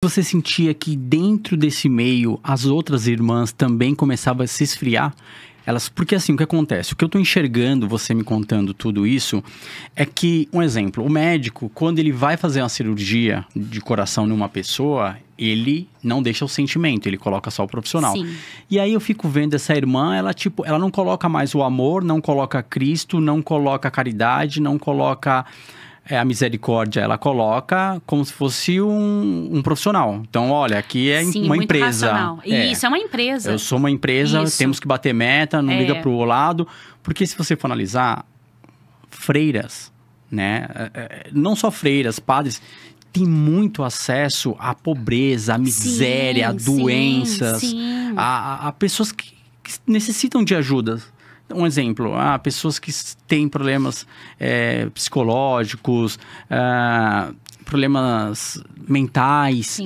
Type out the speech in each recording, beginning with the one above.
Você sentia que dentro desse meio as outras irmãs também começavam a se esfriar? Porque assim, o que acontece? O que eu tô enxergando, você me contando tudo isso, é que, um exemplo, o médico, quando ele vai fazer uma cirurgia de coração numa pessoa, ele não deixa o sentimento, ele coloca só o profissional. Sim. E aí eu fico vendo essa irmã, ela não coloca mais o amor, não coloca Cristo, não coloca a caridade, não coloca a misericórdia, ela coloca como se fosse um profissional. Então, olha, aqui é Sim, uma muito empresa. racional. Isso, é uma empresa. Eu sou uma empresa, Isso. temos que bater meta, não liga pro lado. Porque se você for analisar, freiras, né? Não só freiras, padres, tem muito acesso à pobreza, à miséria, a doenças, a pessoas que necessitam de ajuda. Um exemplo, pessoas que têm problemas psicológicos, problemas mentais,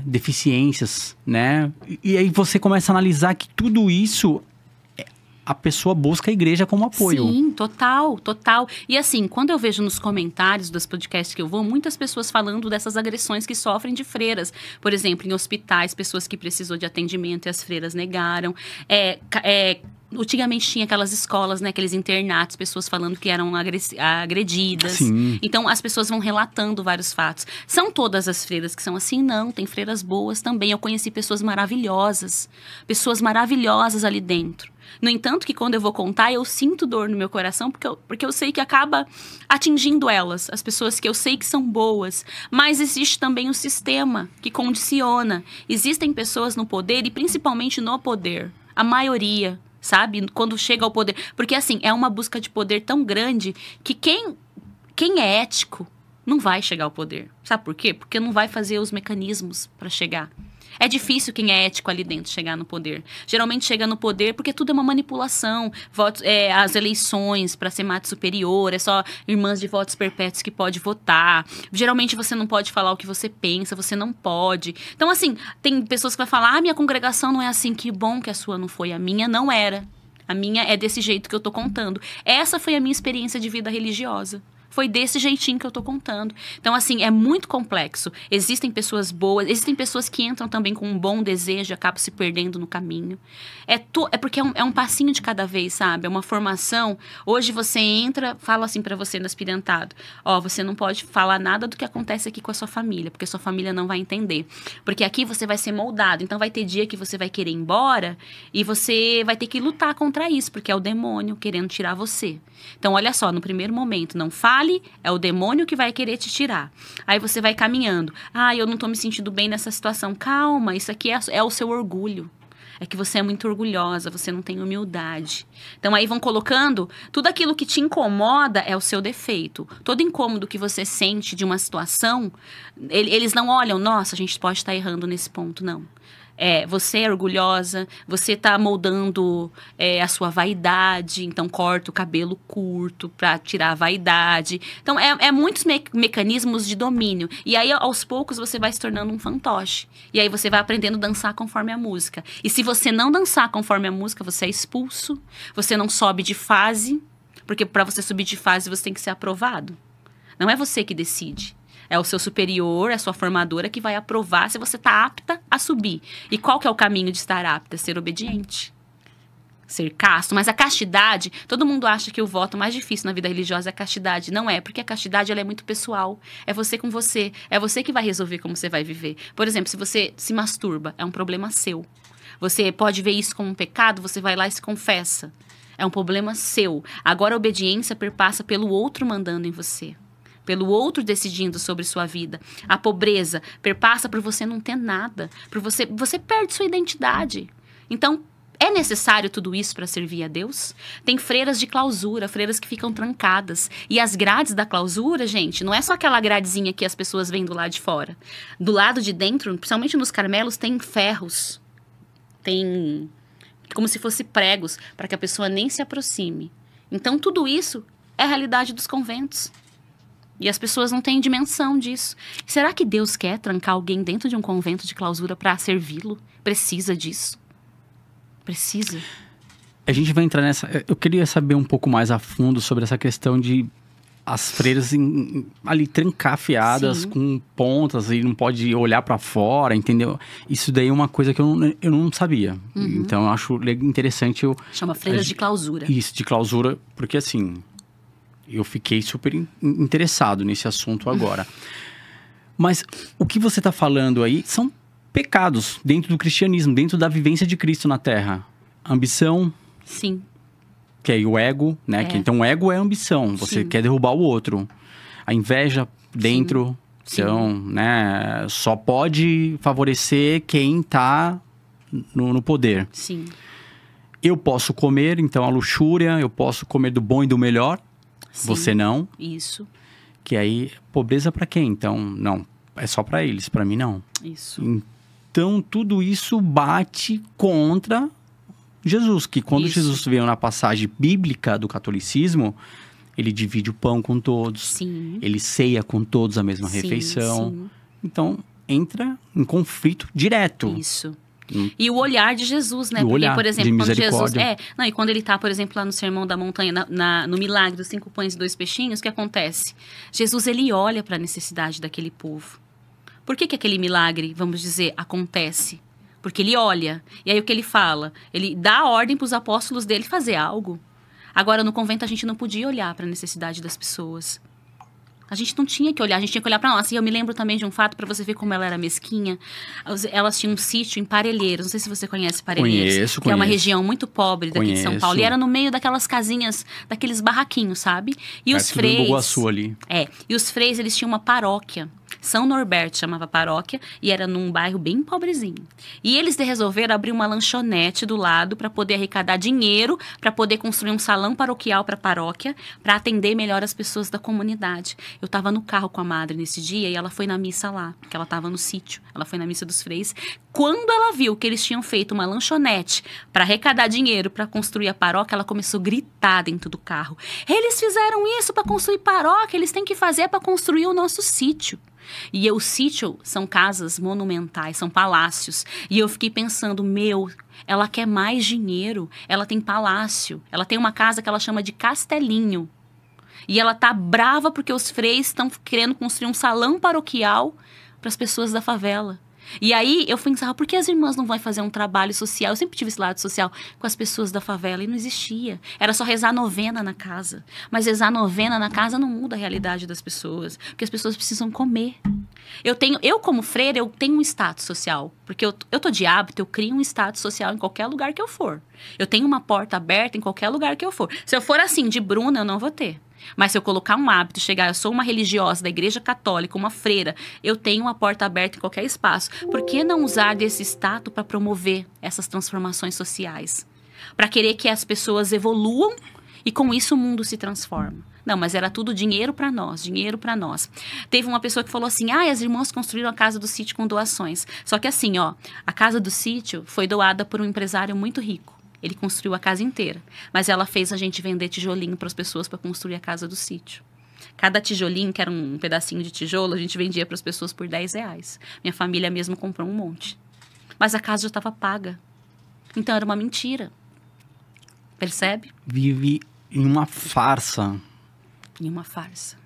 deficiências, né? E aí você começa a analisar que tudo isso, a pessoa busca a igreja como apoio. Sim, total, total. E assim, quando eu vejo nos comentários dos podcasts que eu vou, muitas pessoas falando dessas agressões que sofrem de freiras. Por exemplo, em hospitais, pessoas que precisam de atendimento e as freiras negaram. Antigamente tinha aquelas escolas, né, aqueles internatos, pessoas falando que eram agredidas. Sim. Então, as pessoas vão relatando vários fatos. São todas as freiras que são assim? Não, tem freiras boas também. Eu conheci pessoas maravilhosas ali dentro. No entanto, que quando eu vou contar, eu sinto dor no meu coração, porque eu sei que acaba atingindo elas, as pessoas que eu sei que são boas. Mas existe também o sistema que condiciona. Existem pessoas no poder, e principalmente no poder, a maioria, sabe? Quando chega ao poder. Porque, assim, é uma busca de poder tão grande que quem é ético não vai chegar ao poder. Sabe por quê? Porque não vai fazer os mecanismos para chegar. É difícil quem é ético ali dentro chegar no poder. Geralmente chega no poder porque tudo é uma manipulação. As eleições para ser mate superior, é só irmãs de votos perpétuos que pode votar. Geralmente você não pode falar o que você pensa, você não pode. Então, assim, tem pessoas que vão falar, minha congregação não é assim, que bom que a sua não foi. A minha não era. A minha é desse jeito que eu tô contando. Essa foi a minha experiência de vida religiosa. Foi desse jeitinho que eu tô contando. Então, assim, é muito complexo. Existem pessoas boas, existem pessoas que entram também com um bom desejo e acabam se perdendo no caminho. É porque é um passinho de cada vez, sabe? É uma formação. Hoje você entra, fala assim pra você no aspirantado. Você não pode falar nada do que acontece aqui com a sua família, porque a sua família não vai entender. Porque aqui você vai ser moldado. Então vai ter dia que você vai querer ir embora e você vai ter que lutar contra isso, porque é o demônio querendo tirar você. Então, olha só, no primeiro momento, não fale, é o demônio que vai querer te tirar. Aí você vai caminhando. Eu não tô me sentindo bem nessa situação. Calma, isso aqui é o seu orgulho. É que você é muito orgulhosa, você não tem humildade. Então, aí vão colocando, tudo aquilo que te incomoda é o seu defeito. Todo incômodo que você sente de uma situação, eles não olham, nossa, a gente pode estar errando nesse ponto, não. Você é orgulhosa, você tá moldando a sua vaidade, então corta o cabelo curto pra tirar a vaidade. Então, muitos mecanismos de domínio. E aí, aos poucos, você vai se tornando um fantoche. E aí, você vai aprendendo a dançar conforme a música. E se você não dançar conforme a música, você é expulso, você não sobe de fase, porque pra você subir de fase, você tem que ser aprovado. Não é você que decide. É o seu superior, é a sua formadora que vai aprovar se você está apta a subir. E qual que é o caminho de estar apta? Ser obediente. Ser casto. Mas a castidade, todo mundo acha que o voto mais difícil na vida religiosa é a castidade. Não é, porque a castidade ela é muito pessoal. É você com você. É você que vai resolver como você vai viver. Por exemplo, se você se masturba, é um problema seu. Você pode ver isso como um pecado, você vai lá e se confessa. É um problema seu. Agora a obediência perpassa pelo outro mandando em você. Pelo outro decidindo sobre sua vida. A pobreza perpassa por você não ter nada. Por você perde sua identidade. Então, é necessário tudo isso para servir a Deus? Tem freiras de clausura, freiras que ficam trancadas. E as grades da clausura, gente, não é só aquela gradezinha que as pessoas veem do lado de fora. Do lado de dentro, principalmente nos Carmelos, tem ferros. Tem como se fosse pregos, para que a pessoa nem se aproxime. Então, tudo isso é a realidade dos conventos. E as pessoas não têm dimensão disso. Será que Deus quer trancar alguém dentro de um convento de clausura para servi-lo? Precisa disso? Precisa? A gente vai entrar nessa... Eu queria saber um pouco mais a fundo sobre essa questão de as freiras ali trancafiadas, Sim. com pontas, e não pode olhar pra fora, entendeu? Isso daí é uma coisa que eu não sabia. Então, eu acho interessante Chama freiras de clausura. isso, de clausura, porque assim, eu fiquei super interessado nesse assunto agora. Mas o que você tá falando aí são pecados dentro do cristianismo, dentro da vivência de Cristo na Terra. Ambição, Sim. que é o ego, né? É. Que, então, o ego é ambição. Você Sim. quer derrubar o outro. A inveja dentro. Sim. Então, né? Só pode favorecer quem tá no poder. Sim. Eu posso comer, então, a luxúria. Eu posso comer do bom e do melhor. Sim. Você não. Isso. Que aí, pobreza pra quem? Então, não. É só pra eles. Pra mim, não. Isso. Então, tudo isso bate contra Jesus, que quando Isso. Jesus veio na passagem bíblica do catolicismo, ele divide o pão com todos, Sim. ele ceia com todos a mesma Sim, refeição. sim. Então, entra em conflito direto. Isso. E o olhar de Jesus, né? E o Porque, olhar por exemplo, de quando Jesus. misericórdia. Não, e quando ele tá, por exemplo, lá no Sermão da Montanha, no milagre dos 5 pães e 2 peixinhos, o que acontece? Jesus, ele olha para a necessidade daquele povo. Por que aquele milagre, vamos dizer, acontece? Porque ele olha. E aí o que ele fala? Ele dá a ordem para os apóstolos dele fazer algo. Agora, no convento, a gente não podia olhar para a necessidade das pessoas. A gente não tinha que olhar, a gente tinha que olhar para nós. E eu me lembro também de um fato, para você ver como ela era mesquinha. Elas tinham um sítio em Parelheiros. Não sei se você conhece Parelheiros. Conheço, que é uma conheço. região muito pobre daqui de São Paulo. E era no meio daquelas casinhas, daqueles barraquinhos, sabe? E os Perto do freis... Embu-Guaçu ali. E os freis, eles tinham uma paróquia. São Norberto chamava paróquia e era num bairro bem pobrezinho. E eles resolveram abrir uma lanchonete do lado para poder arrecadar dinheiro, para poder construir um salão paroquial para a paróquia, para atender melhor as pessoas da comunidade. Eu estava no carro com a madre nesse dia e ela foi na missa lá, que ela estava no sítio. Ela foi na missa dos freis. Quando ela viu que eles tinham feito uma lanchonete para arrecadar dinheiro para construir a paróquia, ela começou a gritar dentro do carro. Eles fizeram isso para construir paróquia, eles têm que fazer para construir o nosso sítio. E o sítio são casas monumentais, são palácios. E eu fiquei pensando, ela quer mais dinheiro. Ela tem palácio. Ela tem uma casa que ela chama de Castelinho. E ela tá brava porque os freis estão querendo construir um salão paroquial para as pessoas da favela. E aí eu pensava, por que as irmãs não vão fazer um trabalho social? Eu sempre tive esse lado social com as pessoas da favela e não existia. Era só rezar novena na casa. Mas rezar novena na casa não muda a realidade das pessoas, porque as pessoas precisam comer. Eu como freira, eu tenho um status social, porque eu tô de hábito, eu crio um status social em qualquer lugar que eu for. Eu tenho uma porta aberta em qualquer lugar que eu for. Se eu for assim, de Bruna, eu não vou ter. Mas se eu colocar um hábito, chegar, eu sou uma religiosa da igreja católica, uma freira, eu tenho uma porta aberta em qualquer espaço. Por que não usar desse status para promover essas transformações sociais? Para querer que as pessoas evoluam e com isso o mundo se transforma. Não, mas era tudo dinheiro para nós, dinheiro para nós. Teve uma pessoa que falou assim, as irmãs construíram a casa do sítio com doações. Só que assim, a casa do sítio foi doada por um empresário muito rico. Ele construiu a casa inteira, mas ela fez a gente vender tijolinho para as pessoas para construir a casa do sítio. Cada tijolinho, que era um pedacinho de tijolo, a gente vendia para as pessoas por R$10. Minha família mesmo comprou um monte. Mas a casa já estava paga. Então era uma mentira. Percebe? Vive em uma farsa. Em uma farsa.